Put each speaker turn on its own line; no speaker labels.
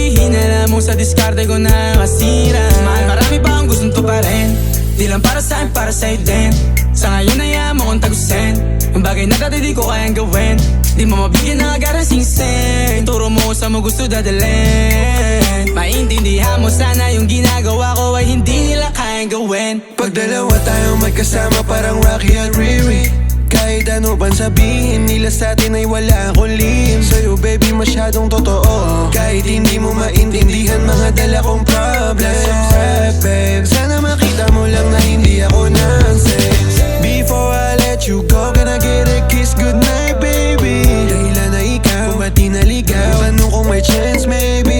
hihina mo sa diskarte ko na masira. Mahal, marami pa akong gustong tuparin, di lang para sa'kin, para sa'yo din. Sa ngayon ayaw mo kong tagusin ang bagay na dati di ko kayang gawin. Di mo mabigyan ng agarang singsing, turo mo kung saan mo gusto dadalhin. Maintindihan mo sana yung ginagawa ko ay hindi nila kayang gawin.
Pag dalawa tayong magkasama parang Rocky at Riri, kahit ano bang sabihin nila sa'tin ay wala akong lihim. Sa'yo baby masyadong totoo, kahit hindi mo maintindihan mga dala kong